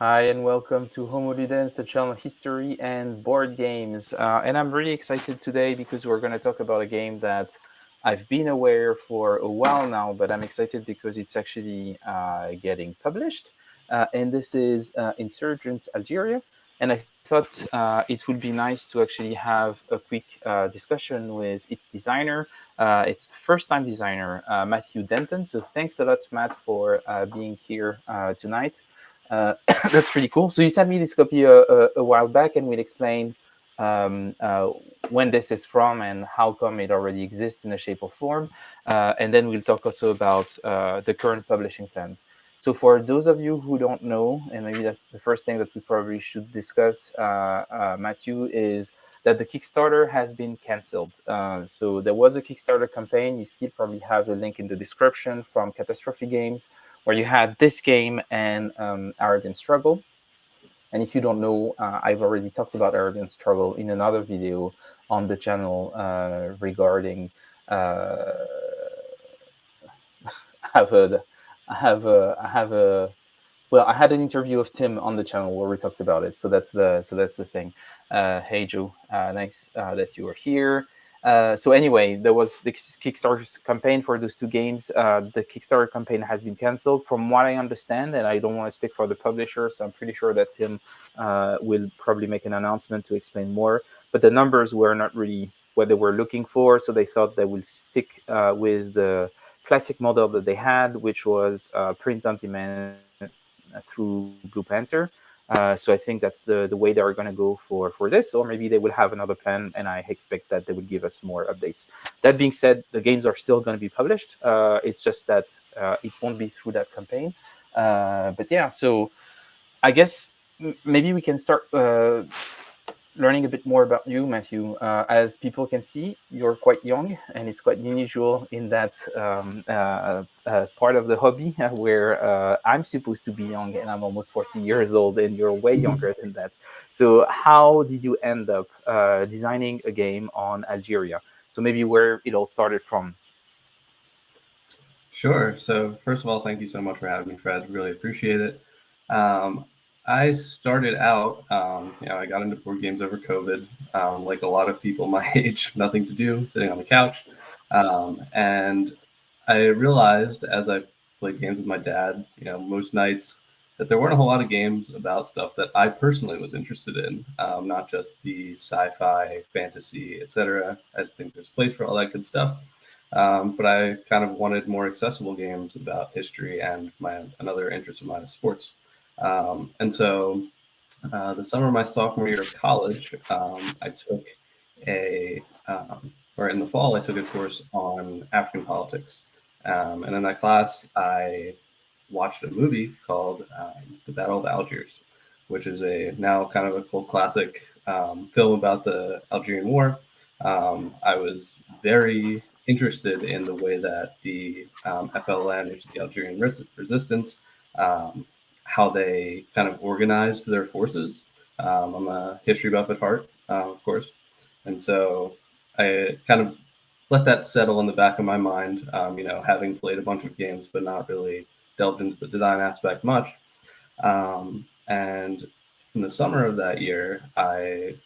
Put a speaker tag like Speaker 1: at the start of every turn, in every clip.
Speaker 1: Hi, and welcome to Homo Ludens, the channel of history and board games. And I'm really excited today because we're going to talk about a game that I've been aware for a while now, but I'm excited because it's actually getting published. And this is Insurgent Algeria. And I thought it would be nice to actually have a quick discussion with its designer. It's first time designer, Matthew Denton. So thanks a lot, Matt, for being here tonight. That's pretty cool. So you sent me this copy a while back, and we'll explain um, uh, when this is from and how come it already exists in a shape or form. And then we'll talk also about the current publishing plans. So for those of you who don't know, and maybe that's the first thing that we probably should discuss, Matthew, is that the Kickstarter has been canceled. So there was a Kickstarter campaign. You still probably have the link in the description from Catastrophe Games, where you had this game and Arabian Struggle. And if you don't know, I've already talked about Arabian Struggle in another video on the channel regarding. I have a, I have a. Well, I had an interview of Tim on the channel where we talked about it. So that's the thing. Hey Joe, nice that you are here. So anyway, there was the Kickstarter campaign for those two games. The Kickstarter campaign has been canceled, from what I understand, and I don't want to speak for the publisher, so I'm pretty sure that Tim will probably make an announcement to explain more. But the numbers were not really what they were looking for, so they thought they will stick with the classic model that they had, which was print on demand through Blue Panther. So I think that's the way they are going to go for this, or maybe they will have another plan, and I expect that they will give us more updates. That being said, the games are still going to be published. It's just that it won't be through that campaign. But yeah, so I guess maybe we can start learning a bit more about you, Matthew. As people can see, you're quite young, and it's quite unusual in that part of the hobby where I'm supposed to be young, and I'm almost 40 years old, and you're way younger than that. So, how did you end up designing a game on Algeria? So, maybe where it all started from.
Speaker 2: Sure. So first of all, thank you so much for having me, Fred. Really appreciate it. Um, I started out, I got into board games over COVID, like a lot of people my age, nothing to do, sitting on the couch. And I realized as I played games with my dad, most nights, that there weren't a whole lot of games about stuff that I personally was interested in, not just the sci-fi, fantasy, etc. I think there's a place for all that good stuff. But I kind of wanted more accessible games about history and another interest of mine is sports. And so the summer of my sophomore year of college, I took or in the fall, I took a course on African politics. And in that class, I watched a movie called The Battle of Algiers, which is a now kind of a cult classic film about the Algerian War. I was very interested in the way that the FLN, which is the Algerian Resistance, um, how they kind of organized their forces. I'm a history buff at heart, of course, and so I kind of let that settle in the back of my mind. Having played a bunch of games but not really delved into the design aspect much. And in the summer of that year, I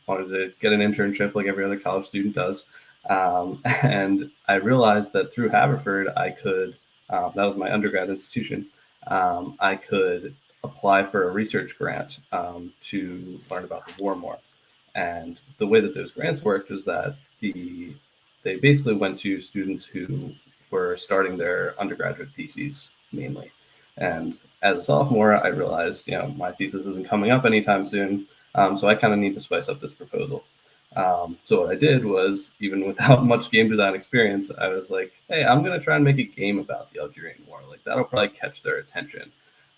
Speaker 2: wanted to get an internship like every other college student does. And I realized that through Haverford, I could, that was my undergrad institution, I could apply for a research grant to learn about the war more. And the way that those grants worked was that they basically went to students who were starting their undergraduate theses mainly. And as a sophomore, I realized, my thesis isn't coming up anytime soon. So I kind of need to spice up this proposal. So what I did was, even without much game design experience, I was like, hey, I'm going to try and make a game about the Algerian War. Like, that'll probably catch their attention.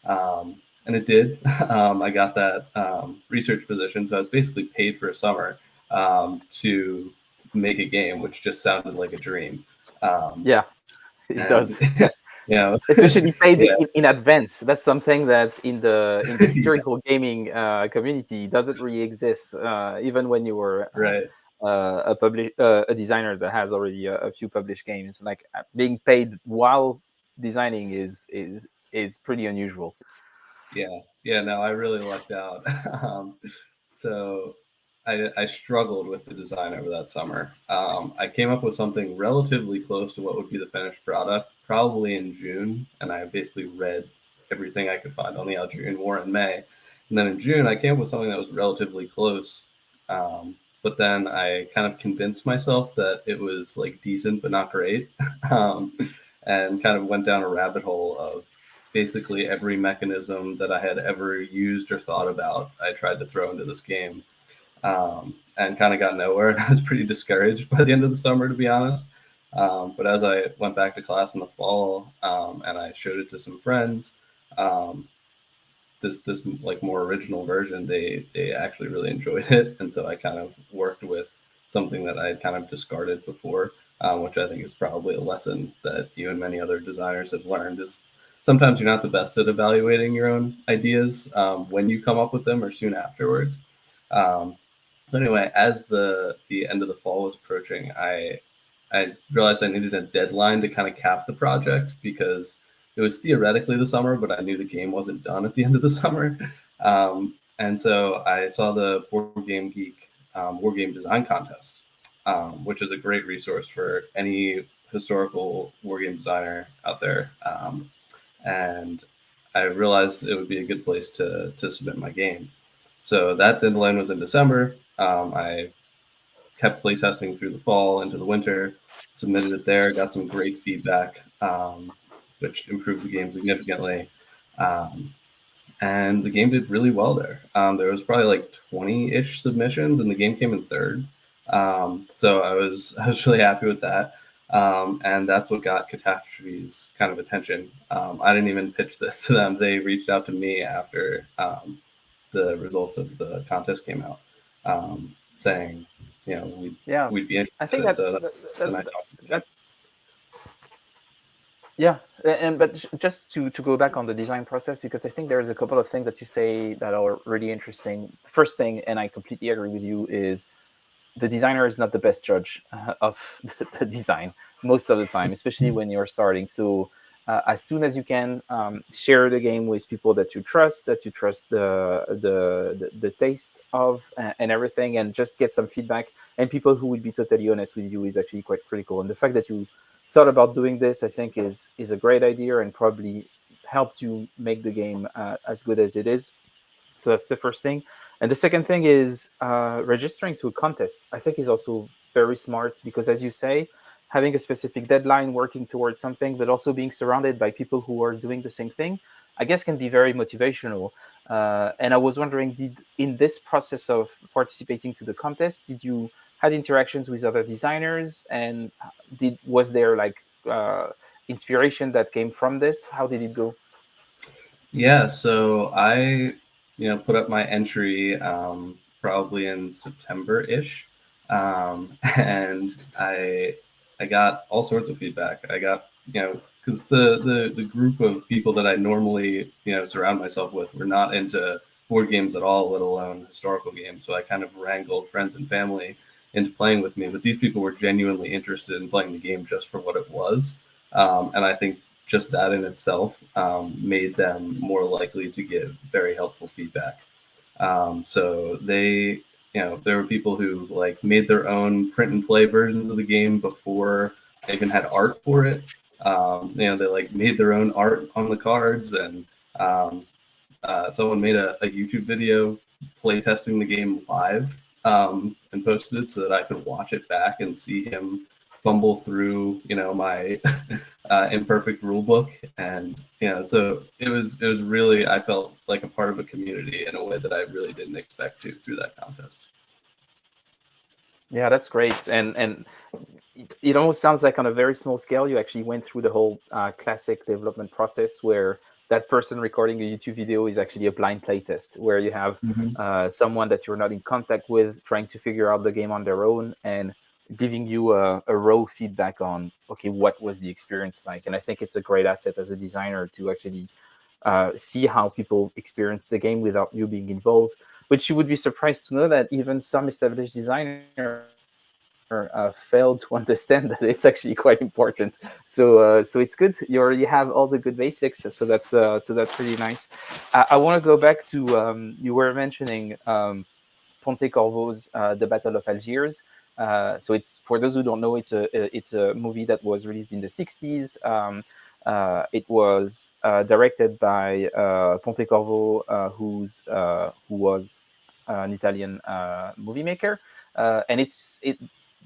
Speaker 2: And it did. I got that research position. So I was basically paid for a summer to make a game, which just sounded like a dream. Um,
Speaker 1: Yeah, it
Speaker 2: and,
Speaker 1: does. Especially paid
Speaker 2: yeah,
Speaker 1: in advance. That's something that in the
Speaker 2: yeah,
Speaker 1: historical gaming community doesn't really exist. Even when you were
Speaker 2: right.
Speaker 1: a designer that has already a few published games, like being paid while designing is pretty unusual.
Speaker 2: Yeah, no, I really lucked out. So I struggled with the design over that summer. I came up with something relatively close to what would be the finished product, probably in June, and I basically read everything I could find on the Algerian War in May. And then in June, I came up with something that was relatively close. But then I kind of convinced myself that it was like decent but not great, and kind of went down a rabbit hole of basically every mechanism that I had ever used or thought about. I tried to throw into this game, and kind of got nowhere. And I was pretty discouraged by the end of the summer, to be honest. But as I went back to class in the fall, and I showed it to some friends, um, this like more original version, they actually really enjoyed it, and so I kind of worked with something that I had kind of discarded before, which I think is probably a lesson that you and many other designers have learned is sometimes you're not the best at evaluating your own ideas when you come up with them or soon afterwards. Um, but anyway, as the end of the fall was approaching, I realized I needed a deadline to kind of cap the project because it was theoretically the summer, but I knew the game wasn't done at the end of the summer. And so I saw the Board Game Geek War Game Design Contest, which is a great resource for any historical war game designer out there. And I realized it would be a good place to submit my game. So that deadline was in December. I kept playtesting through the fall into the winter, submitted it there, got some great feedback, which improved the game significantly. Um, and the game did really well there. There was probably like 20-ish submissions, and the game came in third. So I was really happy with that. And that's what got Catastrophe's kind of attention. I didn't even pitch this to them. They reached out to me after the results of the contest came out, saying,
Speaker 1: Yeah,
Speaker 2: we'd be
Speaker 1: I
Speaker 2: interested.
Speaker 1: think
Speaker 2: And so then I
Speaker 1: that
Speaker 2: talked to the team.
Speaker 1: that's yeah, and but just to go back on the design process, because I think there's a couple of things that you say that are really interesting. The first thing, and I completely agree with you, is the designer is not the best judge of the design most of the time, especially when you're starting. So as soon as you can, share the game with people that you trust the taste of, and everything, and just get some feedback. And people who will be totally honest with you is actually quite critical. And the fact that you thought about doing this, I think, is a great idea and probably helped you make the game as good as it is. So that's the first thing. And the second thing is registering to a contest, I think, is also very smart because, as you say, having a specific deadline, working towards something, but also being surrounded by people who are doing the same thing, I guess can be very motivational. And I was wondering, in this process of participating to the contest, did you had interactions with other designers, and was there like inspiration that came from this? How did it go?
Speaker 2: Yeah, so I, put up my entry probably in September-ish, and I got all sorts of feedback. I got, because the group of people that I normally, surround myself with were not into board games at all, let alone historical games. So I kind of wrangled friends and family into playing with me. But these people were genuinely interested in playing the game just for what it was. And I think just that in itself made them more likely to give very helpful feedback. So there were people who like made their own print and play versions of the game before I even had art for it. They like made their own art on the cards, and someone made a YouTube video play testing the game live, and posted it so that I could watch it back and see him fumble through, my imperfect rule book. And so it was really, I felt like a part of a community in a way that I really didn't expect to through that contest.
Speaker 1: Yeah, that's great. And it almost sounds like on a very small scale, you actually went through the whole classic development process where that person recording a YouTube video is actually a blind playtest, where you have someone that you're not in contact with trying to figure out the game on their own and giving you a raw feedback on, okay, what was the experience like? And I think it's a great asset as a designer to actually see how people experience the game without you being involved. Which you would be surprised to know that even some established designers fail to understand that it's actually quite important. So it's good. You already have all the good basics. So that's really nice. I want to go back to you were mentioning Pontecorvo's The Battle of Algiers. So it's, for those who don't know, it's a movie that was released in the 60s. It was directed by Pontecorvo, who was an Italian movie maker, and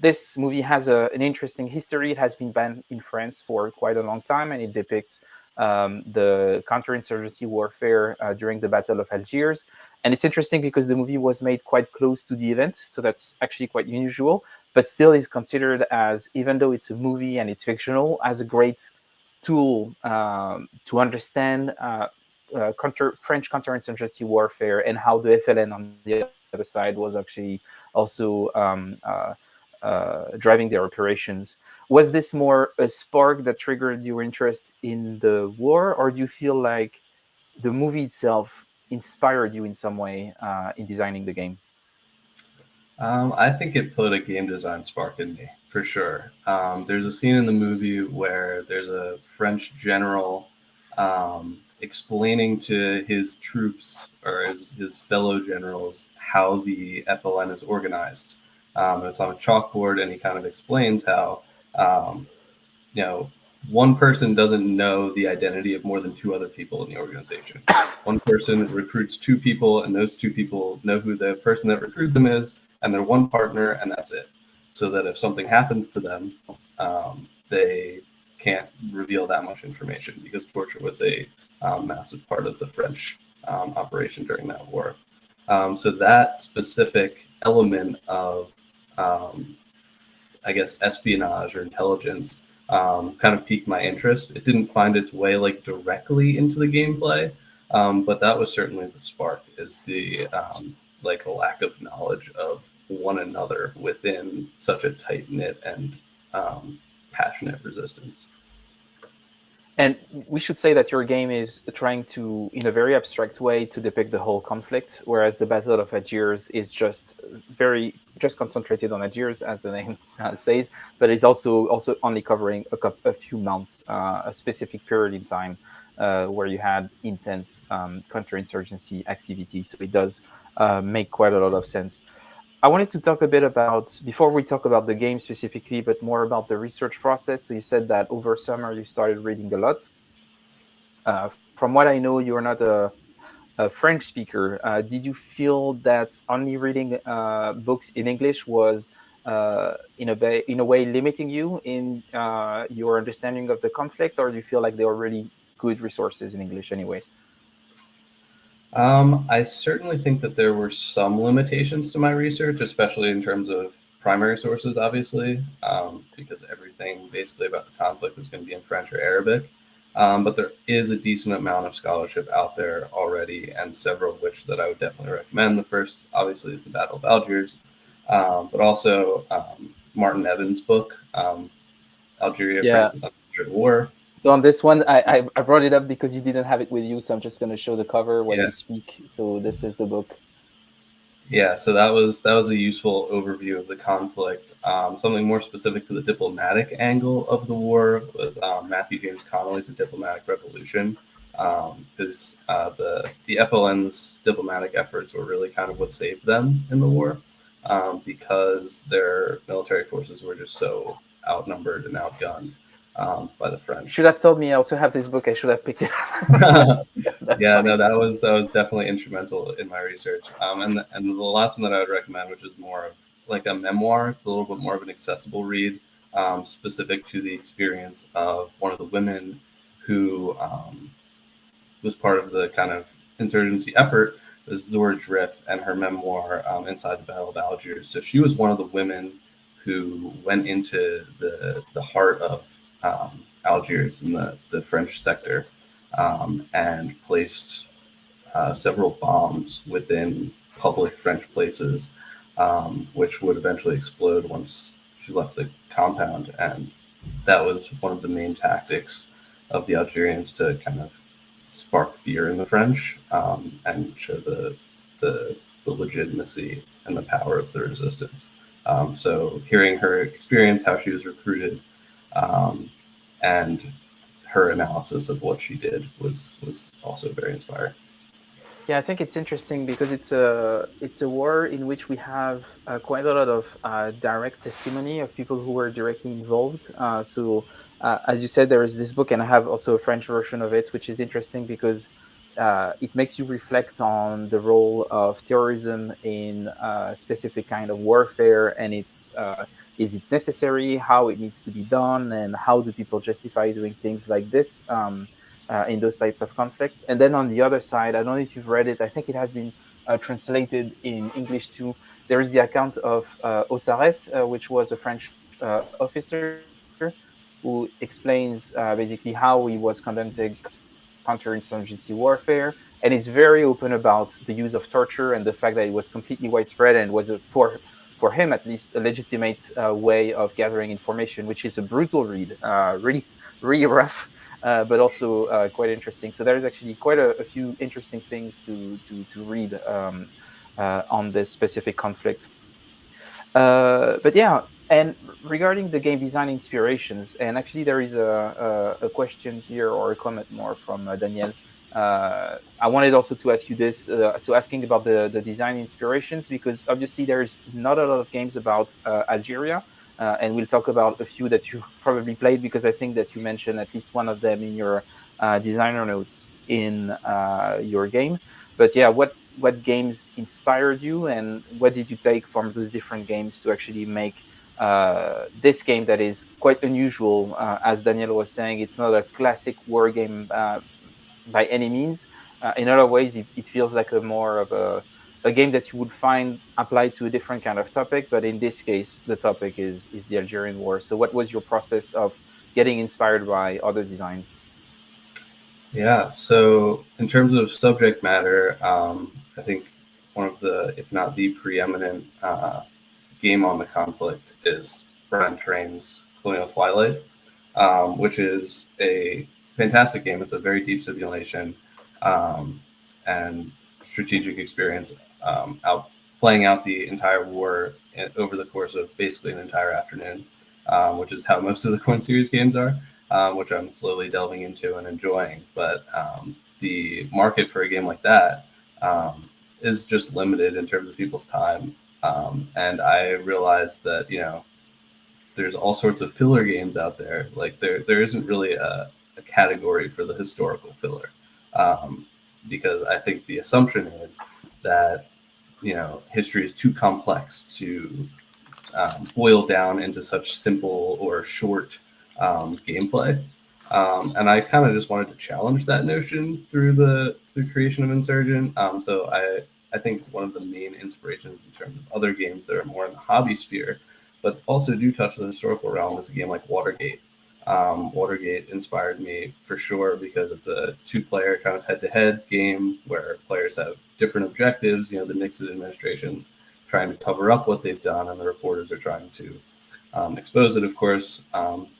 Speaker 1: this movie has an interesting history. It has been banned in France for quite a long time, and it depicts the counterinsurgency warfare during the Battle of Algiers. And it's interesting because the movie was made quite close to the event, so that's actually quite unusual, but still is considered as, even though it's a movie and it's fictional, as a great tool to understand French counterinsurgency warfare and how the FLN on the other side was actually also driving their operations. Was this more a spark that triggered your interest in the war, or do you feel like the movie itself inspired you in some way in designing the game?
Speaker 2: I think it put a game design spark in me, for sure. There's a scene in the movie where there's a French general explaining to his troops or his fellow generals how the FLN is organized. It's on a chalkboard, and he kind of explains how, um, one person doesn't know the identity of more than two other people in the organization. One person recruits two people, and those two people know who the person that recruited them is, and they're one partner, and that's it. So that if something happens to them, they can't reveal that much information, because torture was a massive part of the French operation during that war. So that specific element of, I guess, espionage or intelligence kind of piqued my interest. It didn't find its way like directly into the gameplay, but that was certainly the spark, is the like a lack of knowledge of one another within such a tight-knit and passionate resistance.
Speaker 1: And we should say that your game is trying to, in a very abstract way, to depict the whole conflict, whereas the Battle of Algiers is just concentrated on Algiers, as the name says, but it's also only covering a few months, a specific period in time where you had intense counterinsurgency activity. So it does make quite a lot of sense. I wanted to talk a bit about, before we talk about the game specifically, but more about the research process. So you said that over summer you started reading a lot. From what I know, you're not a French speaker. Did you feel that only reading books in English was in a way limiting you in your understanding of the conflict, or do you feel like they were really good resources in English anyway?
Speaker 2: I certainly think that there were some limitations to my research, especially in terms of primary sources, obviously, because everything basically about the conflict was going to be in French or Arabic. But there is a decent amount of scholarship out there already, and several of which that I would definitely recommend. The first, obviously, is the Battle of Algiers, but also Martin Evans' book, Algeria,
Speaker 1: Yeah.
Speaker 2: France's Underwater War.
Speaker 1: So on this one, I brought it up because you didn't have it with you, so I'm just going to show the cover when
Speaker 2: Yeah.
Speaker 1: you speak. So this is the book.
Speaker 2: Yeah, so that was a useful overview of the conflict. Something more specific to the diplomatic angle of the war was Matthew James Connolly's A Diplomatic Revolution, because the FLN's diplomatic efforts were really kind of what saved them in the war, because their military forces were just so outnumbered and outgunned by the
Speaker 1: You
Speaker 2: French.
Speaker 1: should have told me. I also have this book. I should have picked it up. That's
Speaker 2: Yeah,
Speaker 1: funny.
Speaker 2: no, that was definitely instrumental in my research. And the last one that I would recommend, which is more of like a memoir, it's a little bit more of an accessible read, specific to the experience of one of the women who was part of the kind of insurgency effort, is Zora Drift, and her memoir, Inside the Battle of Algiers. So she was one of the women who went into the heart of Algiers in the French sector, and placed several bombs within public French places, which would eventually explode once she left the compound. And that was one of the main tactics of the Algerians to kind of spark fear in the French, and show the legitimacy and the power of the resistance. So hearing her experience, how she was recruited, um, and her analysis of what she did was also very inspiring.
Speaker 1: Yeah, I think it's interesting because it's a war in which we have quite a lot of direct testimony of people who were directly involved. As you said, there is this book, and I have also a French version of it, which is interesting because it makes you reflect on the role of terrorism in a specific kind of warfare, and it's is it necessary, how it needs to be done, and how do people justify doing things like this. In those types of conflicts. And then on the other side, I don't know if you've read it. I think it has been translated in English too. There is the account of Osares, which was a French officer who explains basically how he was conducting counterinsurgency warfare, and is very open about the use of torture and the fact that it was completely widespread and was for him at least, a legitimate way of gathering information, which is a brutal read, really rough, but also quite interesting. So there's actually quite a few interesting things to read on this specific conflict. But yeah, and regarding the game design inspirations, and actually there is a question here or a comment more from Daniel. I wanted also to ask you this. So asking about the design inspirations, because obviously there's not a lot of games about Algeria, and we'll talk about a few that you probably played because I think that you mentioned at least one of them in your designer notes in your game. But yeah, what games inspired you, and what did you take from those different games to actually make this game that is quite unusual? As Daniel was saying, it's not a classic war game by any means. In other ways, it feels like a more of a game that you would find applied to a different kind of topic. But in this case, the topic is the Algerian War. So, what was your process of getting inspired by other designs?
Speaker 2: Yeah, so in terms of subject matter, I think one of the, if not the preeminent game on the conflict is Brian Train's Colonial Twilight, which is a fantastic game. It's a very deep simulation um, and strategic experience, out playing out the entire war over the course of basically an entire afternoon, which is how most of the Coin Series games are, which I'm slowly delving into and enjoying. But the market for a game like that is just limited in terms of people's time. And I realized that, there's all sorts of filler games out there. Like there isn't really a category for the historical filler, because I think the assumption is that history is too complex to boil down into such simple or short gameplay. And I kind of just wanted to challenge that notion through the creation of Insurgent. So I think one of the main inspirations in terms of other games that are more in the hobby sphere, but also do touch the historical realm, is a game like Watergate. Watergate inspired me for sure because it's a two-player kind of head-to-head game where players have different objectives. The Nixon administration's trying to cover up what they've done, and the reporters are trying to expose it, of course,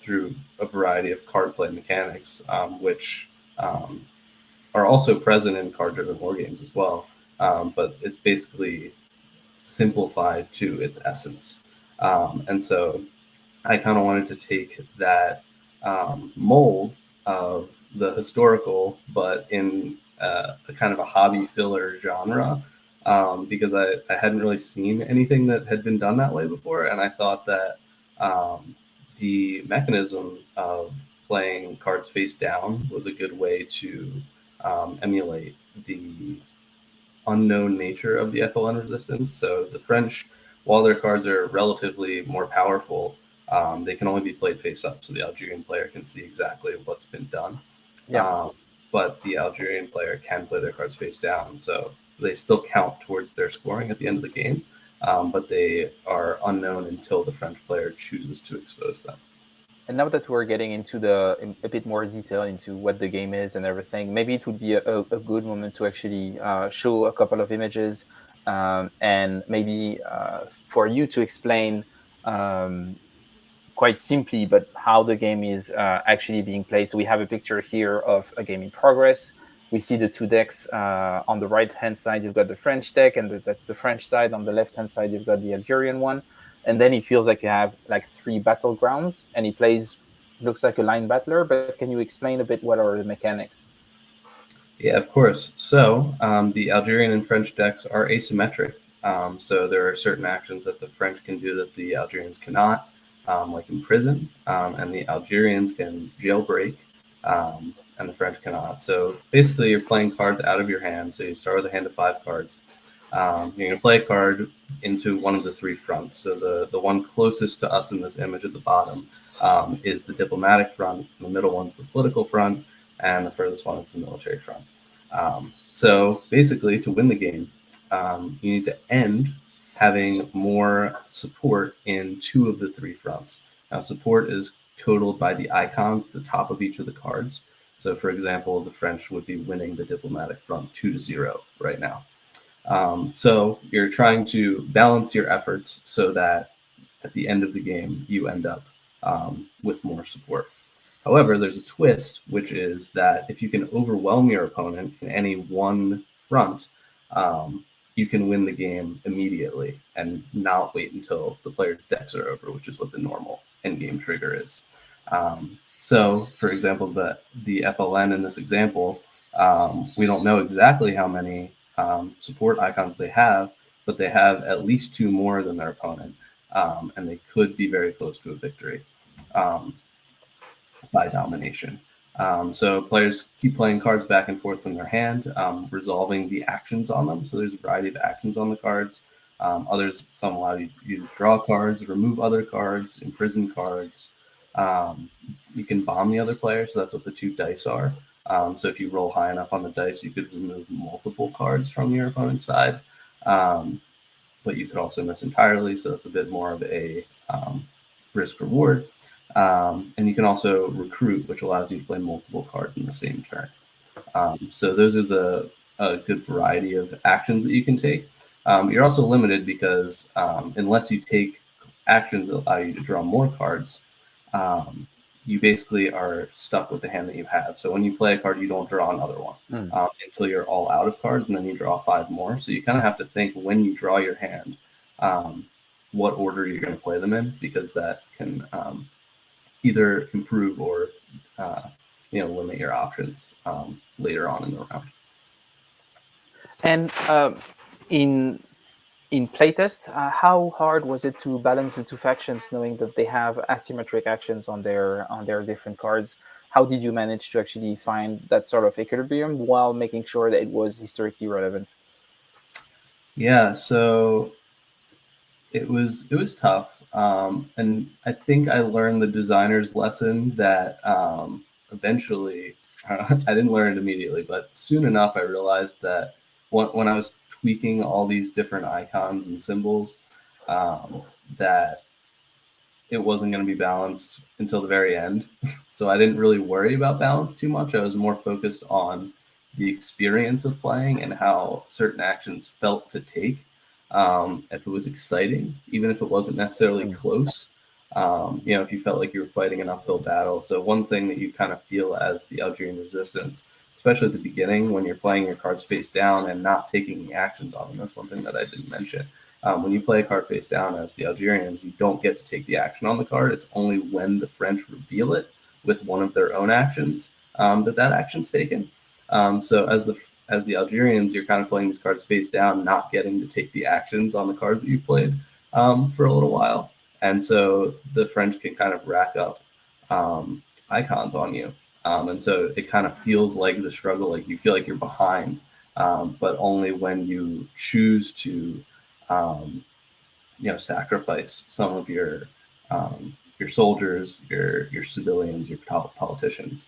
Speaker 2: through a variety of card play mechanics, which are also present in card-driven war games as well. But it's basically simplified to its essence. And so I kind of wanted to take that mold of the historical, but in a kind of a hobby filler genre, because I hadn't really seen anything that had been done that way before. And I thought that the mechanism of playing cards face down was a good way to emulate the unknown nature of the FLN resistance. So the French, while their cards are relatively more powerful, they can only be played face up, so the Algerian player can see exactly what's been done.
Speaker 1: Yeah.
Speaker 2: But the Algerian player can play their cards face down, so they still count towards their scoring at the end of the game, but they are unknown until the French player chooses to expose them.
Speaker 1: And now that we're getting into a bit more detail into what the game is and everything, maybe it would be a good moment to actually show a couple of images, and maybe for you to explain quite simply, but how the game is actually being played. So we have a picture here of a game in progress. We see the two decks. On the right-hand side, you've got the French deck, and that's the French side. On the left-hand side, you've got the Algerian one. and then he feels like you have like 3 battlegrounds, and he plays looks like a line battler. But can you explain a bit what are the mechanics?
Speaker 2: Yeah, of course. So the Algerian and French decks are asymmetric. So there are certain actions that the French can do that the Algerians cannot, like imprison, and the Algerians can jailbreak, and the French cannot. So basically, you're playing cards out of your hand. So you start with a hand of 5 cards. You're going to play a card into one of the 3 fronts. So the one closest to us in this image at the bottom is the diplomatic front. The middle one's the political front, and the furthest one is the military front. So basically, to win the game, you need to end having more support in 2 of the 3 fronts. Now, support is totaled by the icons at the top of each of the cards. So, for example, the French would be winning the diplomatic front 2-0 right now. So you're trying to balance your efforts so that at the end of the game, you end up with more support. However, there's a twist, which is that if you can overwhelm your opponent in any one front, you can win the game immediately and not wait until the player's decks are over, which is what the normal endgame trigger is. So, for example, the FLN in this example, we don't know exactly how many support icons they have, but they have at least 2 more than their opponent, and they could be very close to a victory by domination. So players keep playing cards back and forth from their hand, resolving the actions on them. So there's a variety of actions on the cards. Some allow you to draw cards, remove other cards, imprison cards. You can bomb the other player, so that's what the 2 dice are. So if you roll high enough on the dice, you could remove multiple cards from your opponent's side. But you could also miss entirely, so that's a bit more of a risk reward. And you can also recruit, which allows you to play multiple cards in the same turn. So those are a good variety of actions that you can take. You're also limited because unless you take actions that allow you to draw more cards, you basically are stuck with the hand that you have. So when you play a card, you don't draw another one until you're all out of cards, and then you draw 5 more. So you kind of have to think when you draw your hand, what order you're going to play them in, because that can either improve or limit your options later on in the round.
Speaker 1: And in playtest, how hard was it to balance the 2 factions, knowing that they have asymmetric actions on their different cards? How did you manage to actually find that sort of equilibrium while making sure that it was historically relevant?
Speaker 2: Yeah, so it was tough, and I think I learned the designer's lesson that eventually I didn't learn it immediately, but soon enough I realized that when I was tweaking all these different icons and symbols, that it wasn't going to be balanced until the very end. So I didn't really worry about balance too much. I was more focused on the experience of playing and how certain actions felt to take. If it was exciting, even if it wasn't necessarily close, if you felt like you were fighting an uphill battle. So one thing that you kind of feel as the Algerian resistance, especially at the beginning when you're playing your cards face down and not taking the actions on them, that's one thing that I didn't mention. When you play a card face down as the Algerians, you don't get to take the action on the card. It's only when the French reveal it with one of their own actions that action's taken. So as the Algerians, you're kind of playing these cards face down, not getting to take the actions on the cards that you've played for a little while. And so the French can kind of rack up icons on you. And so it kind of feels like the struggle, like you feel like you're behind, but only when you choose to sacrifice some of your soldiers, your civilians, your politicians,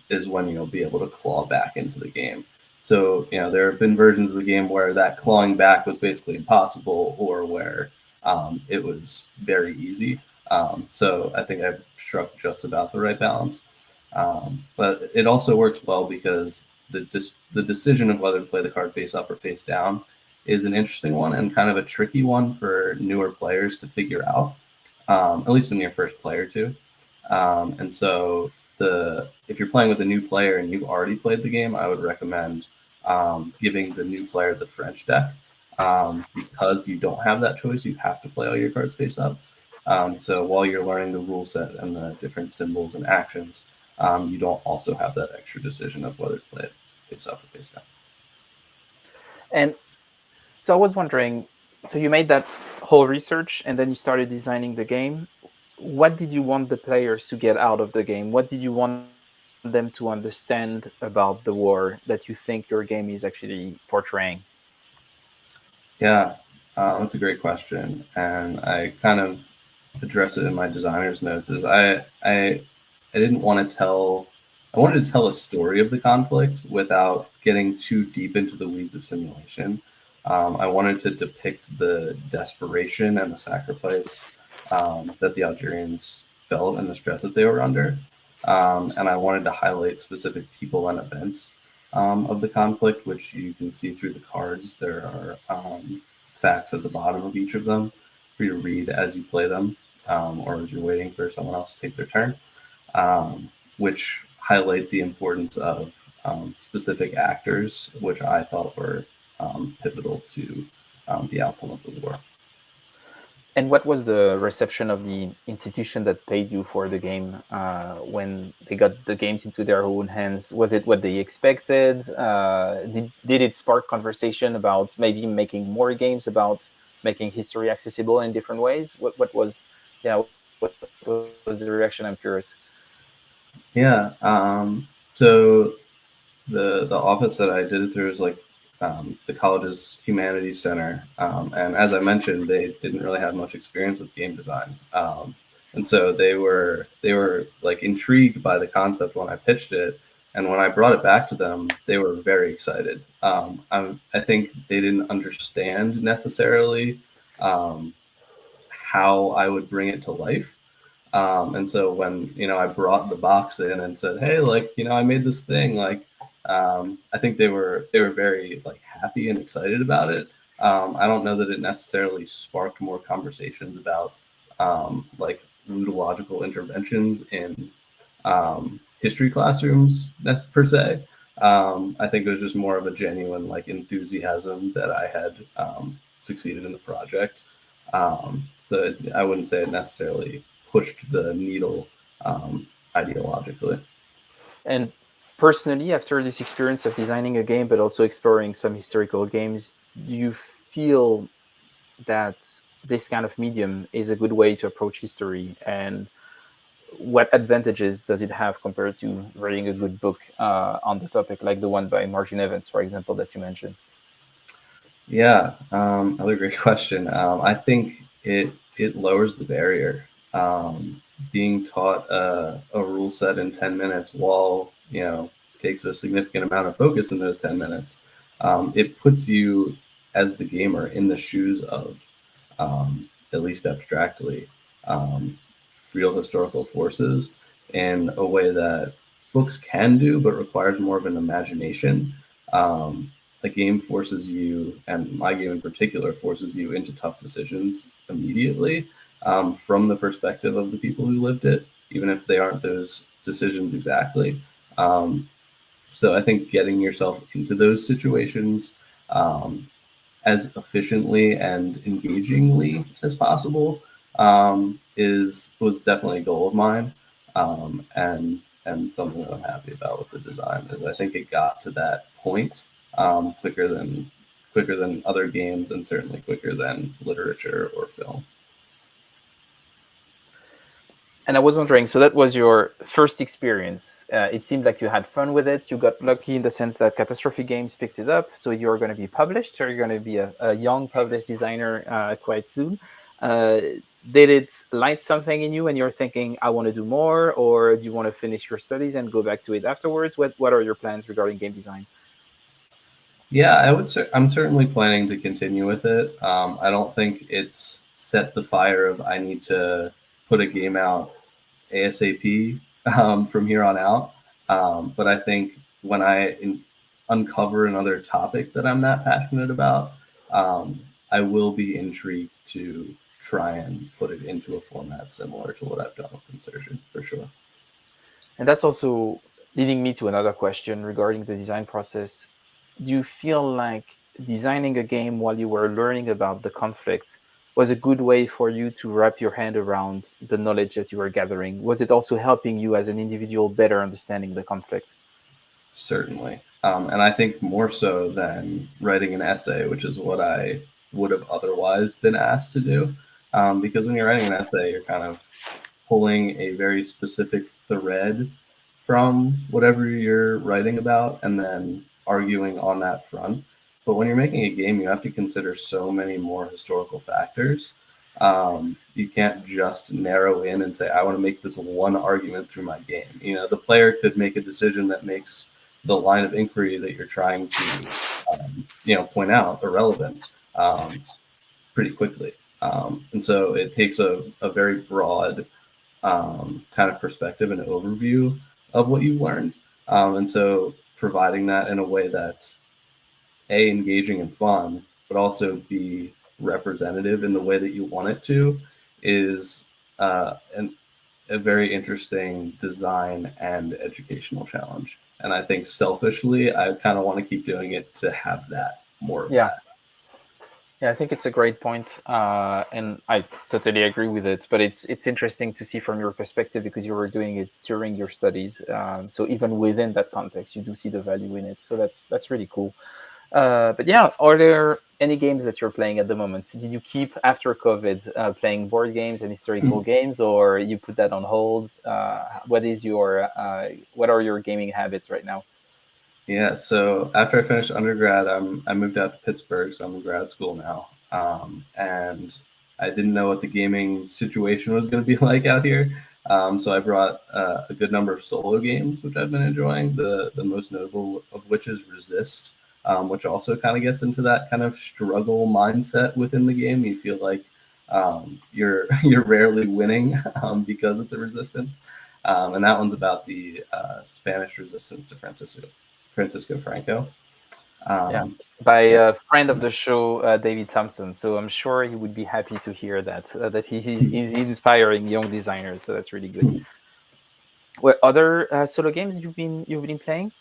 Speaker 2: is when you'll be able to claw back into the game. So there have been versions of the game where that clawing back was basically impossible, or where it was very easy. So I think I've struck just about the right balance. But it also works well because the decision of whether to play the card face up or face down is an interesting one and kind of a tricky one for newer players to figure out, at least in your first play or two. And so if you're playing with a new player and you've already played the game, I would recommend giving the new player the French deck, because you don't have that choice, you have to play all your cards face up. So while you're learning the rule set and the different symbols and actions, you don't also have that extra decision of whether to play it face up or face down.
Speaker 1: And so I was wondering, so you made that whole research and then you started designing the game. What did you want the players to get out of the game? What did you want them to understand about the war that you think your game is actually portraying?
Speaker 2: Yeah, that's a great question, and I kind of address it in my designer's notes. Is I didn't want to tell. I wanted to tell a story of the conflict without getting too deep into the weeds of simulation. I wanted to depict the desperation and the sacrifice that the Algerians felt and the stress that they were under. And I wanted to highlight specific people and events of the conflict, which you can see through the cards. There are facts at the bottom of each of them for you to read as you play them, or as you're waiting for someone else to take their turn, which highlight the importance of specific actors, which I thought were pivotal to the outcome of the war.
Speaker 1: And what was the reception of the institution that paid you for the game when they got the games into their own hands? Was it what they expected? Did it spark conversation about maybe making more games, about making history accessible in different ways? What was, yeah, what was the reaction? I'm curious.
Speaker 2: Yeah. So the office that I did it through is like the college's humanities center, and as I mentioned, they didn't really have much experience with game design, and so they were like intrigued by the concept when I pitched it, and when I brought it back to them, they were very excited. I think they didn't understand necessarily um, how I would bring it to life. And so when I brought the box in and said, "Hey, like I made this thing," like I think they were very like happy and excited about it. I don't know that it necessarily sparked more conversations about like ludological interventions in history classrooms per se. I think it was just more of a genuine like enthusiasm that I had succeeded in the project. So I wouldn't say it necessarily pushed the needle ideologically.
Speaker 1: And personally, after this experience of designing a game, but also exploring some historical games, do you feel that this kind of medium is a good way to approach history? And what advantages does it have compared to writing a good book on the topic, like the one by Martin Evans, for example, that you mentioned?
Speaker 2: Yeah, another great question. I think it lowers the barrier. Being taught a rule set in 10 minutes, while takes a significant amount of focus in those 10 minutes, it puts you as the gamer in the shoes of, at least abstractly, um, real historical forces in a way that books can do, but requires more of an imagination. A game forces you, and my game in particular, forces you into tough decisions immediately, from the perspective of the people who lived it, even if they aren't those decisions exactly. Um, so I think getting yourself into those situations um, as efficiently and engagingly as possible was definitely a goal of mine, and something that I'm happy about with the design is I think it got to that point quicker than other games, and certainly quicker than literature or film.
Speaker 1: And I was wondering, so that was your first experience. It seemed like you had fun with it. You got lucky in the sense that Catastrophe Games picked it up. So you're going to be published, or you're going to be a young published designer quite soon. Uh, did it light something in you and you're thinking, I want to do more? Or do you want to finish your studies and go back to it afterwards? What are your plans regarding game design?
Speaker 2: Yeah, I'm certainly planning to continue with it. I don't think it's set the fire of I need to put a game out ASAP from here on out. But I think when uncover another topic that I'm that passionate about, I will be intrigued to try and put it into a format similar to what I've done with Insurgent, for sure.
Speaker 1: And that's also leading me to another question regarding the design process. Do you feel like designing a game while you were learning about the conflict was a good way for you to wrap your hand around the knowledge that you were gathering? Was it also helping you as an individual better understanding the conflict?
Speaker 2: Certainly. And I think more so than writing an essay, which is what I would have otherwise been asked to do. Because when you're writing an essay, you're kind of pulling a very specific thread from whatever you're writing about and then arguing on that front. But when you're making a game, you have to consider so many more historical factors. You can't just narrow in and say, I want to make this one argument through my game. You know, the player could make a decision that makes the line of inquiry that you're trying to, point out irrelevant pretty quickly. And so it takes a very broad kind of perspective and overview of what you've learned. And so providing that in a way that's A, engaging and fun, but also be representative in the way that you want it to is a very interesting design and educational challenge. And I think selfishly, I kind of want to keep doing it to have that more of
Speaker 1: Yeah.
Speaker 2: that.
Speaker 1: Yeah, I think it's a great point, and I totally agree with it. But it's interesting to see from your perspective because you were doing it during your studies. So even within that context, you do see the value in it. So that's really cool. But yeah, are there any games that you're playing at the moment? Did you keep after COVID playing board games and historical games, or you put that on hold? What are your gaming habits right now?
Speaker 2: Yeah, so after I finished undergrad, I moved out to Pittsburgh, so I'm in grad school now. And I didn't know what the gaming situation was going to be like out here. So I brought a good number of solo games, which I've been enjoying. The most notable of which is Resist, which also kind of gets into that kind of struggle mindset within the game. You feel like you're rarely winning because it's a resistance. And that one's about the Spanish resistance to Francisco Franco.
Speaker 1: Yeah,
Speaker 2: Um,
Speaker 1: by
Speaker 2: yeah,
Speaker 1: a friend of the show, David Thompson. So I'm sure he would be happy to hear that he's inspiring young designers. So that's really good. What other solo games you've been playing?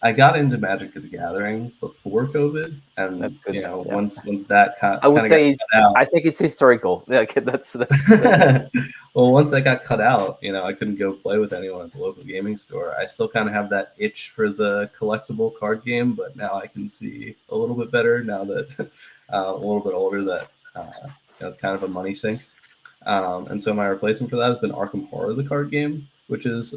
Speaker 2: I got into Magic the Gathering before COVID,
Speaker 1: That's
Speaker 2: and
Speaker 1: good. Yeah,
Speaker 2: once that kind
Speaker 1: I would
Speaker 2: of got
Speaker 1: say
Speaker 2: cut out.
Speaker 1: I think it's historical. Yeah, okay, that's
Speaker 2: Well, once that got cut out, I couldn't go play with anyone at the local gaming store. I still kind of have that itch for the collectible card game, but now I can see a little bit better now that a little bit older that it's kind of a money sink. And so my replacement for that has been Arkham Horror, the card game, which is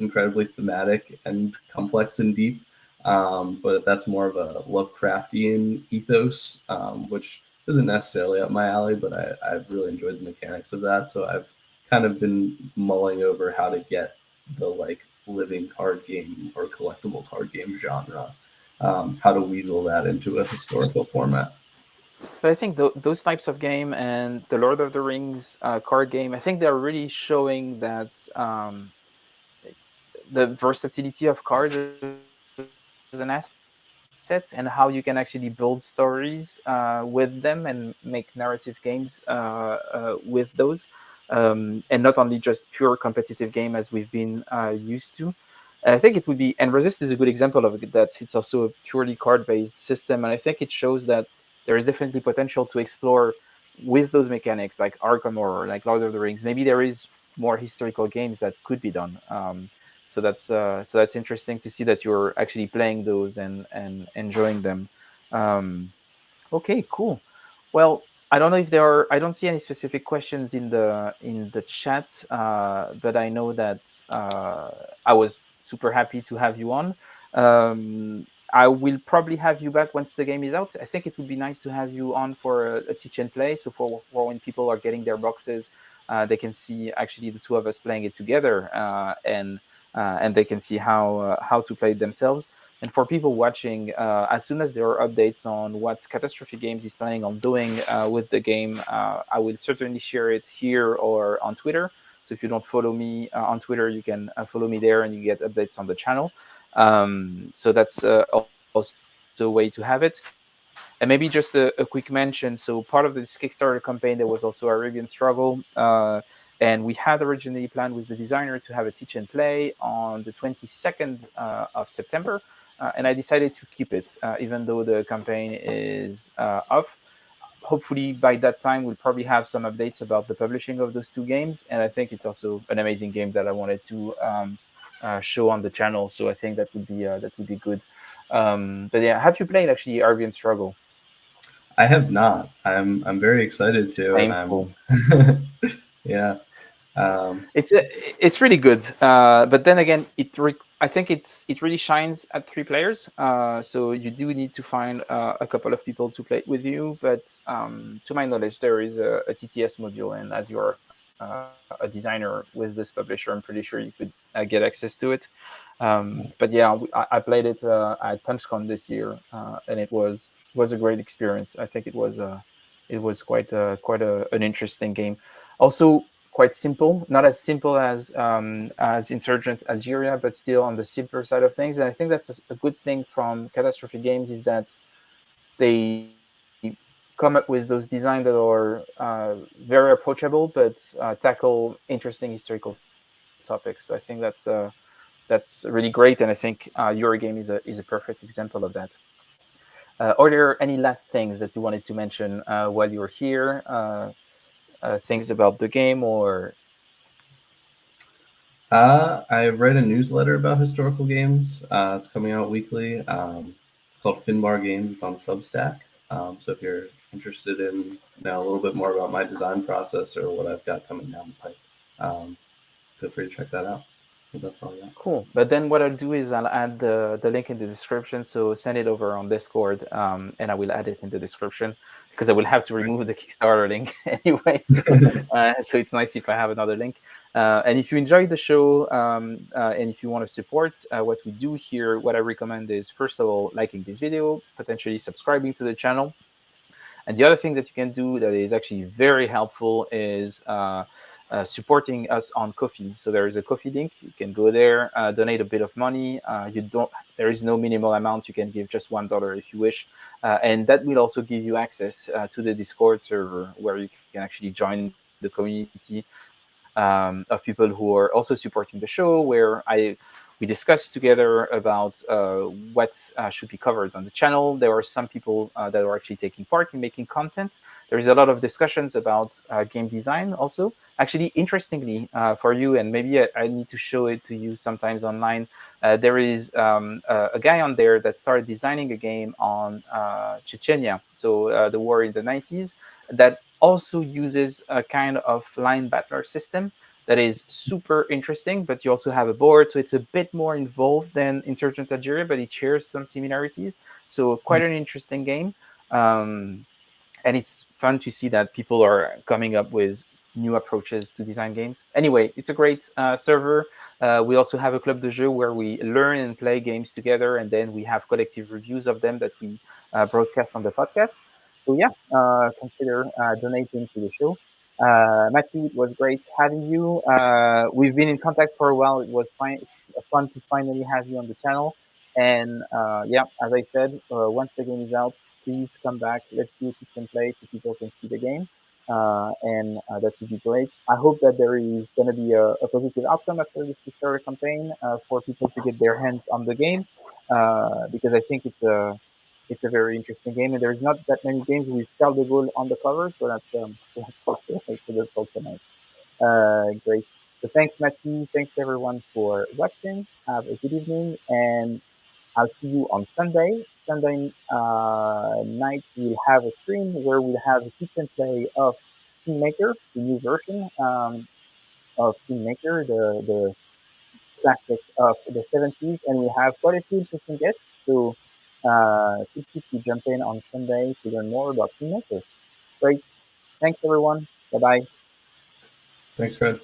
Speaker 2: incredibly thematic and complex and deep. But that's more of a Lovecraftian ethos, which isn't necessarily up my alley, but I've really enjoyed the mechanics of that. So I've kind of been mulling over how to get the living card game or collectible card game genre, how to weasel that into a historical format.
Speaker 1: But I think those types of game and the Lord of the Rings card game, I think they're really showing that the versatility of cards as an asset and how you can actually build stories with them and make narrative games with those. And not only just pure competitive game as we've been used to. I think it would be, and Resist is a good example of it, that it's also a purely card-based system, and I think it shows that there is definitely potential to explore with those mechanics like Arkham or like Lord of the Rings. Maybe there is more historical games that could be done. So that's interesting to see that you're actually playing those and enjoying them. Um, Okay, cool. Well, I don't know if there are. I don't see any specific questions in the chat, but I know that I was super happy to have you on. I will probably have you back once the game is out. I think it would be nice to have you on for a teach and play. So for when people are getting their boxes, they can see actually the two of us playing it together, and they can see how to play it themselves. And for people watching, as soon as there are updates on what Catastrophe Games is planning on doing with the game, I will certainly share it here or on Twitter. So if you don't follow me on Twitter, you can follow me there and you get updates on the channel. So that's also a way to have it. And maybe just a quick mention. So part of this Kickstarter campaign, there was also Arabian Struggle. And we had originally planned with the designer to have a teach and play on the 22nd of September. and I decided to keep it, even though the campaign is off. Hopefully, by that time, we'll probably have some updates about the publishing of those two games, and I think it's also an amazing game that I wanted to show on the channel. So I think that would be good. But yeah, have you played actually Arabian Struggle?
Speaker 2: I have not. I'm very excited to, and
Speaker 1: Painful.
Speaker 2: I'm yeah. Um,
Speaker 1: It's it's really good, but then again, I think it really shines at 3 players. So you do need to find a couple of people to play it with you. But to my knowledge, there is a TTS module, and as you're a designer with this publisher, I'm pretty sure you could get access to it. But yeah, I played it at PunchCon this year, and it was a great experience. I think it was quite an interesting game. Also, quite simple, not as simple as Insurgent Algeria, but still on the simpler side of things. And I think that's a good thing from Catastrophe Games is that they come up with those designs that are very approachable, but tackle interesting historical topics. So I think that's really great, and I think your game is a perfect example of that. Are there any last things that you wanted to mention while you're here? Things about the game, or
Speaker 2: I write a newsletter about historical games. It's coming out weekly. It's called Finbar Games. It's on Substack. So if you're interested in a little bit more about my design process or what I've got coming down the pipe, um, feel free to check that out. But that's all I got.
Speaker 1: cool. But then what I'll do is I'll add the link in the description. So send it over on Discord, and I will add it in the description because I will have to remove the Kickstarter link anyway. So it's nice if I have another link. And if you enjoyed the show, and if you want to support what we do here, what I recommend is, first of all, liking this video, potentially subscribing to the channel. And the other thing that you can do that is actually very helpful is supporting us on Ko-fi. So there is a Ko-fi link. You can go there, donate a bit of money. There is no minimal amount. You can give just $1 if you wish, and that will also give you access to the Discord server where you can actually join the community of people who are also supporting the show, where we discuss together about what should be covered on the channel. There are some people that are actually taking part in making content. There is a lot of discussions about game design also. Actually, interestingly for you, and maybe I need to show it to you sometimes online, there is a guy on there that started designing a game on Chechnya, so the war in the 90s, that also uses a kind of line battler system that is super interesting, but you also have a board, so it's a bit more involved than Insurgent Algeria, but it shares some similarities. So quite an interesting game, and it's fun to see that people are coming up with new approaches to design games. Anyway, it's a great server. We also have a club de jeu where we learn and play games together, and then we have collective reviews of them that we broadcast on the podcast. So yeah, consider donating to the show. Matthew, it was great having you. We've been in contact for a while. It was fun to finally have you on the channel. And yeah, as I said, once the game is out, please come back. Let's do a pitch and play so people can see the game. And that would be great. I hope that there is going to be a positive outcome after this Kickstarter campaign for people to get their hands on the game, because I think it's a very interesting game, and there's not that many games with Charles de Gaulle on the cover, so that's also nice. Great. So thanks, Matthew. Thanks everyone for watching. Have a good evening, and I'll see you on Sunday. Sunday night we'll have a stream where we'll have a teach and play of Kingmaker, the new version of Kingmaker, the classic of the 70s, and we have quite a few interesting guests. So feel free to jump in on Sunday to learn more about Kingmaker. Great. Thanks, everyone. Bye bye.
Speaker 2: Thanks, Fred.